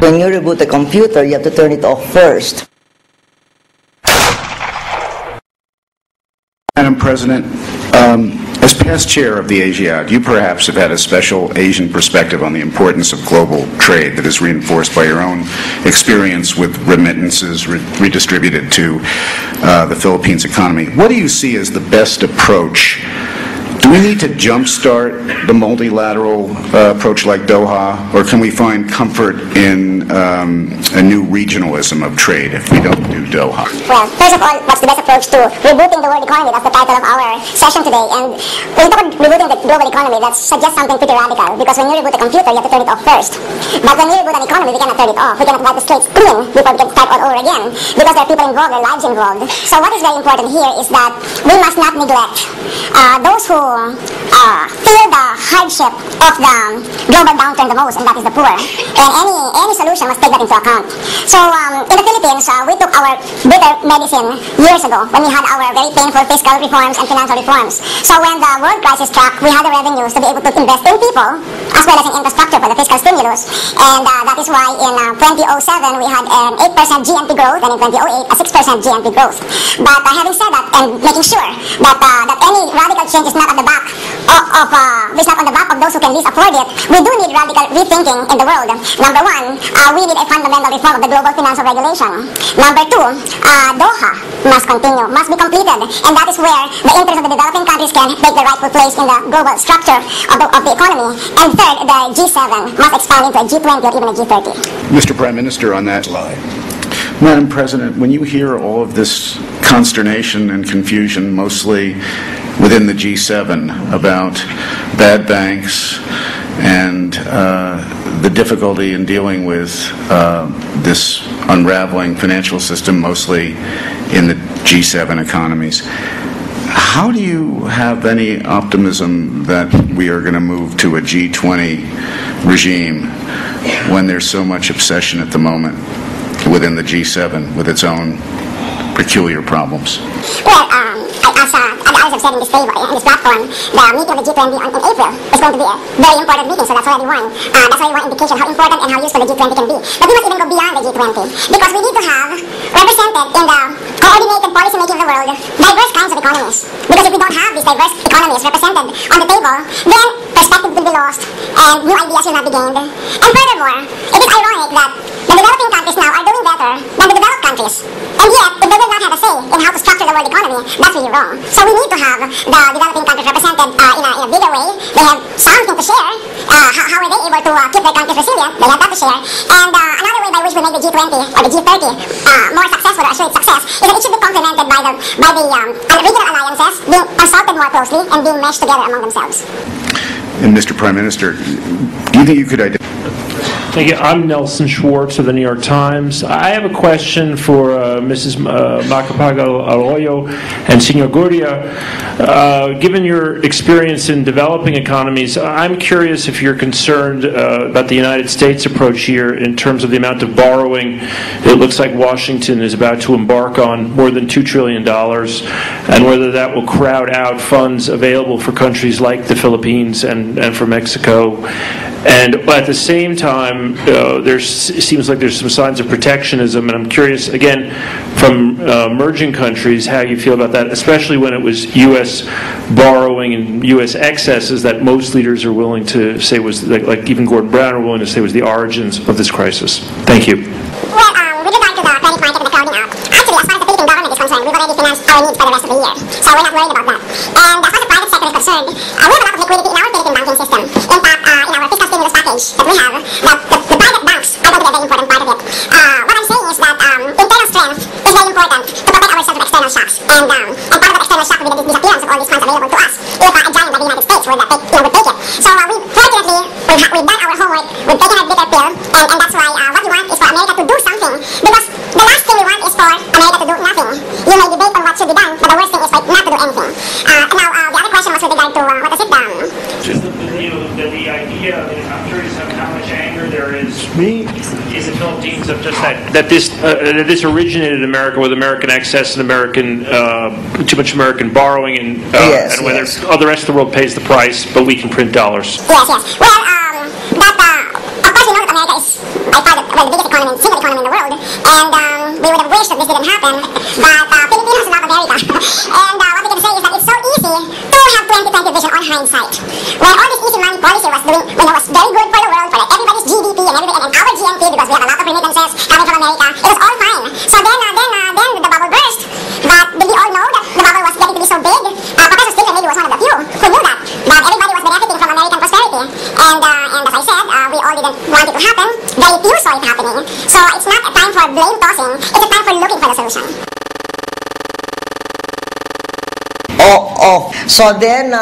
When you reboot the computer, you have to turn it off first. Madam President, as past chair of the ASIAD, you perhaps have had a special Asian perspective on the importance of global trade that is reinforced by your own experience with remittances redistributed to the Philippines economy. What do you see as the best approach? Do we need to jumpstart the multilateral approach like Doha, or can we find comfort in a new regionalism of trade if we don't do Doha? Well, first of all, what's the best approach to rebooting the world economy? That's the title of our session today. And when you talk about rebooting the global economy, that suggests something pretty radical, because when you reboot a computer, you have to turn it off first. But when we reboot an economy, we cannot turn it off. We cannot wipe the slates clean before we can start all over again, because there are people involved, there are lives involved. So what is very important here is that we must not neglect those who feel the hardship of the global downturn the most, and that is the poor. And any solution must take that into account. So in the Philippines, we took our bitter medicine years ago when we had our very painful fiscal reforms and financial reforms. So when the world crisis struck, we had the revenues to be able to invest in people as well as in infrastructure for the fiscal stimulus. And that is why in 2007 we had an 8% GNP growth, and in 2008 a 6% GNP growth. But having said that, and making sure that any radical change is not at the back it's not on the back of those who can least afford it, we do need radical rethinking in the world. Number one, we need a fundamental reform of the global financial regulation. Number two, Doha must continue, must be completed, and that is where the interests of the developing countries can take the rightful place in the global structure of the economy. And third, the G7 must expand into a G20 or even a G30. Mr. Prime Minister, on that slide. Madam President, when you hear all of this consternation and confusion, mostly within the G7, about bad banks and the difficulty in dealing with this unraveling financial system, mostly in the G7 economies, how do you have any optimism that we are going to move to a G20 regime when there's so much obsession at the moment within the G7 with its own peculiar problems? Well, as I've said in this table, in this platform, the meeting of the G20 in April is going to be a very important meeting, so that's already one indication how important and how useful the G20 can be. But we must even go beyond the G20, because we need to have represented in the coordinated policy making of the world diverse kinds of economies. Because if we don't have these diverse economies represented on the table, then perspective will be lost and new ideas will not be gained. And furthermore, it is ironic that the developing countries now are doing better than the developed countries. And yet, if they will not have a say in how to structure the world economy, that's really wrong. So we need to have the developing countries represented in a bigger way. They have something to share. How are they able to keep their countries resilient? They have that to share. And another way by which we make the G20 or the G30 more successful, or assure its success, is that it should be complemented by the regional alliances being consulted more closely and being meshed together among themselves. And Mr. Prime Minister, do you think you could identify? Thank you. I'm Nelson Schwartz of the New York Times. I have a question for Mrs. Macapagal Arroyo and Senor GLORIA. Given your experience in developing economies, I'm curious if you're concerned about the United States approach here in terms of the amount of borrowing. It looks like Washington is about to embark on more than $2 trillion, and whether that will crowd out funds available for countries like the Philippines and for Mexico. And at the same time, it seems like there's some signs of protectionism, and I'm curious, again, from emerging countries, how you feel about that, especially when it was U.S. borrowing and U.S. excesses that most leaders are willing to say was, like even Gordon Brown are willing to say was the origins of this crisis. Thank you. Well, with regard to the credit market and the crowding out, actually, as far as the Philippine government is concerned, we've already financed our needs for the rest of the year. So we're not worried about that. And as far as the private sector is concerned, we have a lot of liquidity in our Philippine banking system. In fact, in our fiscal stimulus package that we have, the private banks are going to be a very important part of it. What I'm saying is that internal strength is very important to protect ourselves from external shocks. And part of that external shock would be the disappearance of all these funds available to us if a giant like the United States would take it. So fortunately, we've done our homework, we've taken our bitter pill, and that's why what we want is for America to do something. Because the last thing we want is for America to do nothing. You may debate on what should be done, but the worst thing is not to do anything. Now, the other question was with regard to, what is it? Just the idea, I'm curious how much anger there is in the Philippines of just that this originated in America with American excess and too much American borrowing, and whether the rest of the world pays the price, but we can print dollars. Yes. Well, of course we know that America is is by far the biggest economy, single economy in the world, and we would have wished that this didn't happen, but Filipinos love America, and what we can say is that it's so easy to have 2020 vision on hindsight. When all this easy money policy was doing, when it was very good for the world, for everybody's GDP and everything, and our GNP, because we have a lot of remittances coming from America, it was all fine. So then the bubble burst, but did we all know that the bubble was getting to be so big? Professor Stephen maybe was one of the few who knew that everybody was benefiting from American prosperity, and as I said, we all didn't want it to happen. Very few saw it happening. So it's not a time for blame tossing, it's a time for looking for the solution. So then,